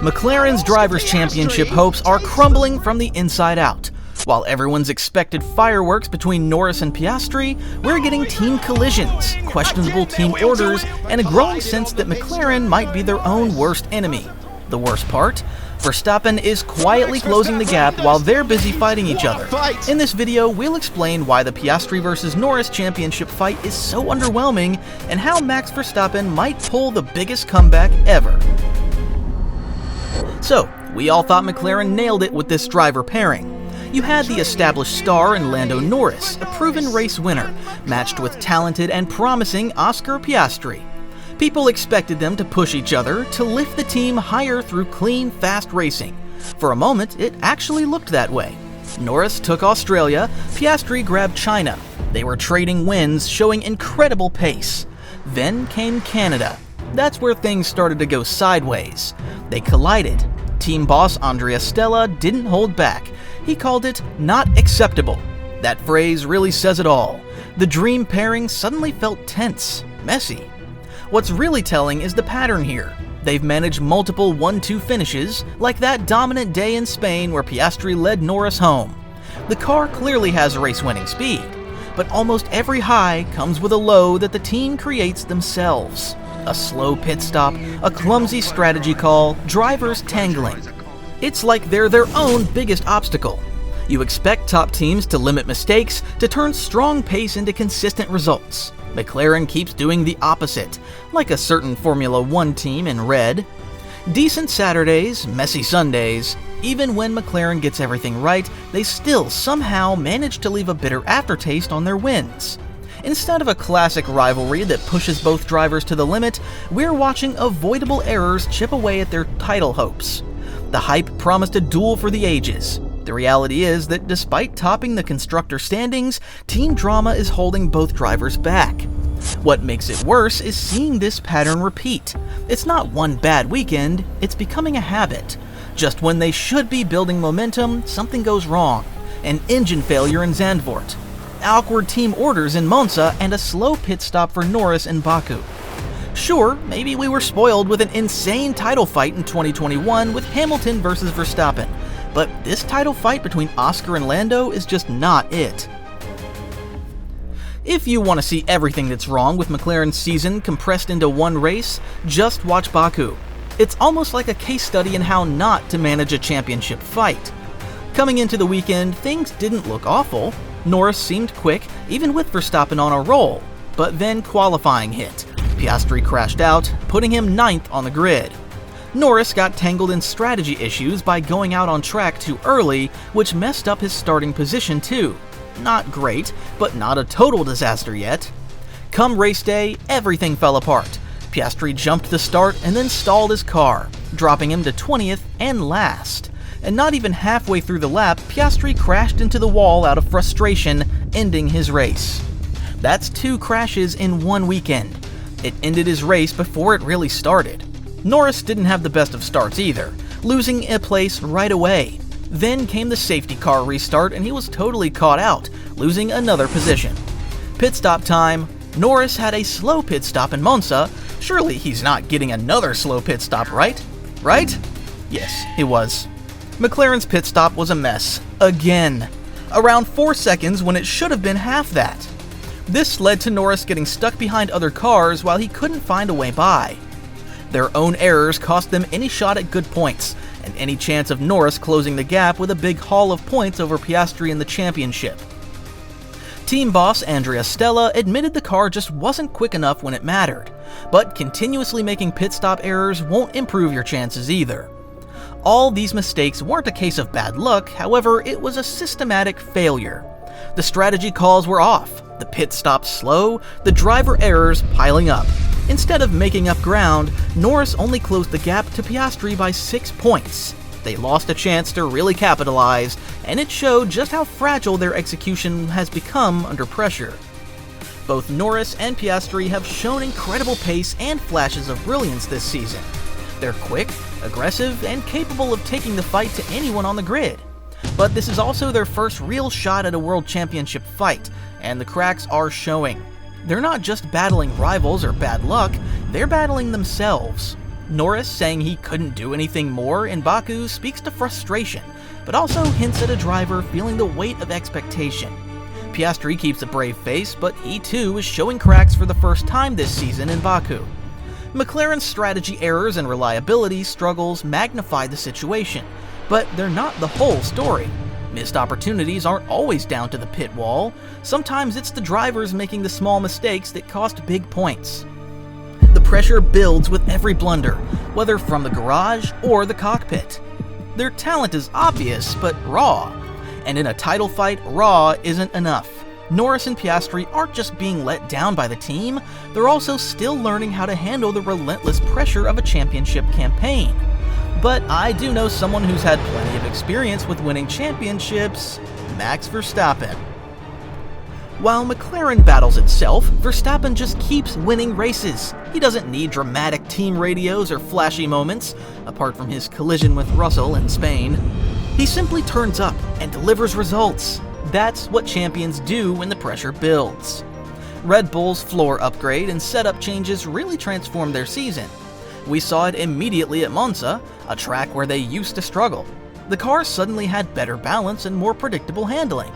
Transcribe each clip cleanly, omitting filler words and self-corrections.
McLaren's Drivers' Championship hopes are crumbling from the inside out. While everyone's expected fireworks between Norris and Piastri, we're getting team collisions, questionable team orders, and a growing sense that McLaren might be their own worst enemy. The worst part? Verstappen is quietly closing the gap while they're busy fighting each other. In this video, we'll explain why the Piastri vs. Norris championship fight is so underwhelming and how Max Verstappen might pull the biggest comeback ever. So, we all thought McLaren nailed it with this driver pairing. You had the established star in Lando Norris, a proven race winner, matched with talented and promising Oscar Piastri. People expected them to push each other, to lift the team higher through clean, fast racing. For a moment, it actually looked that way. Norris took Australia, Piastri grabbed China. They were trading wins, showing incredible pace. Then came Canada. That's where things started to go sideways. They collided. Team boss Andrea Stella didn't hold back. He called it not acceptable. That phrase really says it all. The dream pairing suddenly felt tense, messy. What's really telling is the pattern here. They've managed multiple 1-2 finishes, like that dominant day in Spain where Piastri led Norris home. The car clearly has race-winning speed, but almost every high comes with a low that the team creates themselves. A slow pit stop, a clumsy strategy call, drivers tangling. It's like they're their own biggest obstacle. You expect top teams to limit mistakes, to turn strong pace into consistent results. McLaren keeps doing the opposite, like a certain Formula One team in red. Decent Saturdays, messy Sundays. Even when McLaren gets everything right, they still somehow manage to leave a bitter aftertaste on their wins. Instead of a classic rivalry that pushes both drivers to the limit, we're watching avoidable errors chip away at their title hopes. The hype promised a duel for the ages. The reality is that despite topping the constructor standings, team drama is holding both drivers back. What makes it worse is seeing this pattern repeat. It's not one bad weekend, it's becoming a habit. Just when they should be building momentum, something goes wrong. An engine failure in Zandvoort, awkward team orders in Monza, and a slow pit stop for Norris in Baku. Sure, maybe we were spoiled with an insane title fight in 2021 with Hamilton versus Verstappen, but this title fight between Oscar and Lando is just not it. If you want to see everything that's wrong with McLaren's season compressed into one race, just watch Baku. It's almost like a case study in how not to manage a championship fight. Coming into the weekend, things didn't look awful. Norris seemed quick, even with Verstappen on a roll, but then qualifying hit. Piastri crashed out, putting him 9th on the grid. Norris got tangled in strategy issues by going out on track too early, which messed up his starting position too. Not great, but not a total disaster yet. Come race day, everything fell apart. Piastri jumped the start and then stalled his car, dropping him to 20th and last. And not even halfway through the lap, Piastri crashed into the wall out of frustration, ending his race. That's 2 crashes in one weekend. It ended his race before it really started. Norris didn't have the best of starts either, losing a place right away. Then came the safety car restart and he was totally caught out, losing another position. Pit stop time. Norris had a slow pit stop in Monza. Surely he's not getting another slow pit stop, right? Right? Yes, it was. McLaren's pit stop was a mess. Again. Around 4 seconds when it should have been half that. This led to Norris getting stuck behind other cars while he couldn't find a way by. Their own errors cost them any shot at good points, and any chance of Norris closing the gap with a big haul of points over Piastri in the championship. Team boss Andrea Stella admitted the car just wasn't quick enough when it mattered, but continuously making pit stop errors won't improve your chances either. All these mistakes weren't a case of bad luck, however, it was a systematic failure. The strategy calls were off, the pit stops slow, the driver errors piling up. Instead of making up ground, Norris only closed the gap to Piastri by 6 points. They lost a chance to really capitalize, and it showed just how fragile their execution has become under pressure. Both Norris and Piastri have shown incredible pace and flashes of brilliance this season. They're quick, aggressive, and capable of taking the fight to anyone on the grid. But this is also their first real shot at a World Championship fight, and the cracks are showing. They're not just battling rivals or bad luck, they're battling themselves. Norris saying he couldn't do anything more in Baku speaks to frustration, but also hints at a driver feeling the weight of expectation. Piastri keeps a brave face, but he too is showing cracks for the first time this season in Baku. McLaren's strategy errors and reliability struggles magnify the situation, but they're not the whole story. Missed opportunities aren't always down to the pit wall. Sometimes it's the drivers making the small mistakes that cost big points. The pressure builds with every blunder, whether from the garage or the cockpit. Their talent is obvious, but raw. And in a title fight, raw isn't enough. Norris and Piastri aren't just being let down by the team, they're also still learning how to handle the relentless pressure of a championship campaign. But I do know someone who's had plenty of experience with winning championships: Max Verstappen. While McLaren battles itself, Verstappen just keeps winning races. He doesn't need dramatic team radios or flashy moments, apart from his collision with Russell in Spain. He simply turns up and delivers results. That's what champions do when the pressure builds. Red Bull's floor upgrade and setup changes really transformed their season. We saw it immediately at Monza, a track where they used to struggle. The car suddenly had better balance and more predictable handling.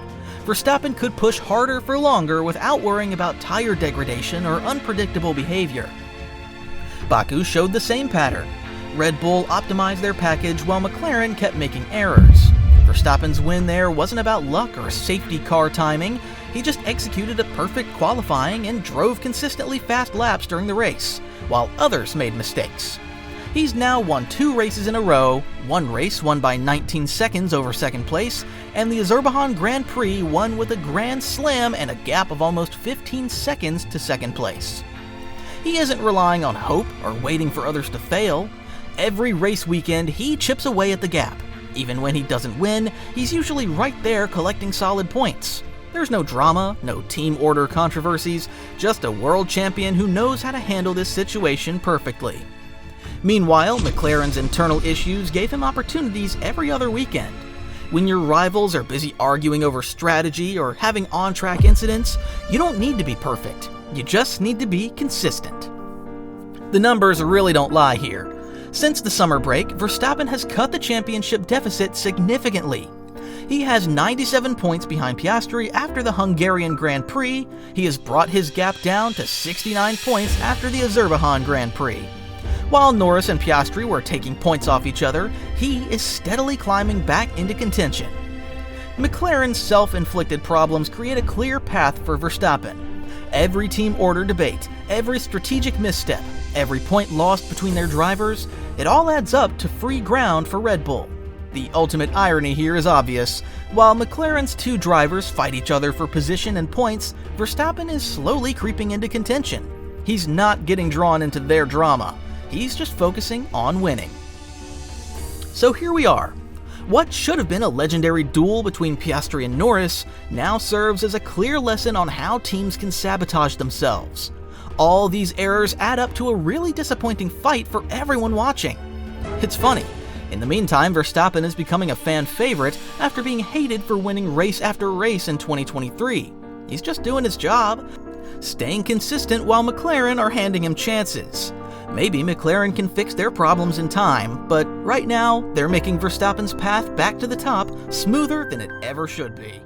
Verstappen could push harder for longer without worrying about tire degradation or unpredictable behavior. Baku showed the same pattern. Red Bull optimized their package while McLaren kept making errors. Verstappen's win there wasn't about luck or safety car timing. He just executed a perfect qualifying and drove consistently fast laps during the race, while others made mistakes. He's now won 2 races in a row, one race won by 19 seconds over second place, and the Azerbaijan Grand Prix won with a grand slam and a gap of almost 15 seconds to second place. He isn't relying on hope or waiting for others to fail. Every race weekend, he chips away at the gap. Even when he doesn't win, he's usually right there collecting solid points. There's no drama, no team order controversies, just a world champion who knows how to handle this situation perfectly. Meanwhile, McLaren's internal issues gave him opportunities every other weekend. When your rivals are busy arguing over strategy or having on-track incidents, you don't need to be perfect. You just need to be consistent. The numbers really don't lie here. Since the summer break, Verstappen has cut the championship deficit significantly. He has 97 points behind Piastri after the Hungarian Grand Prix. He has brought his gap down to 69 points after the Azerbaijan Grand Prix. While Norris and Piastri were taking points off each other, he is steadily climbing back into contention. McLaren's self-inflicted problems create a clear path for Verstappen. Every team order debate, every strategic misstep, every point lost between their drivers, it all adds up to free ground for Red Bull. The ultimate irony here is obvious. While McLaren's 2 drivers fight each other for position and points, Verstappen is slowly creeping into contention. He's not getting drawn into their drama. He's just focusing on winning. So here we are. What should have been a legendary duel between Piastri and Norris now serves as a clear lesson on how teams can sabotage themselves. All these errors add up to a really disappointing fight for everyone watching. It's funny. In the meantime, Verstappen is becoming a fan favorite after being hated for winning race after race in 2023. He's just doing his job, staying consistent while McLaren are handing him chances. Maybe McLaren can fix their problems in time, but right now, they're making Verstappen's path back to the top smoother than it ever should be.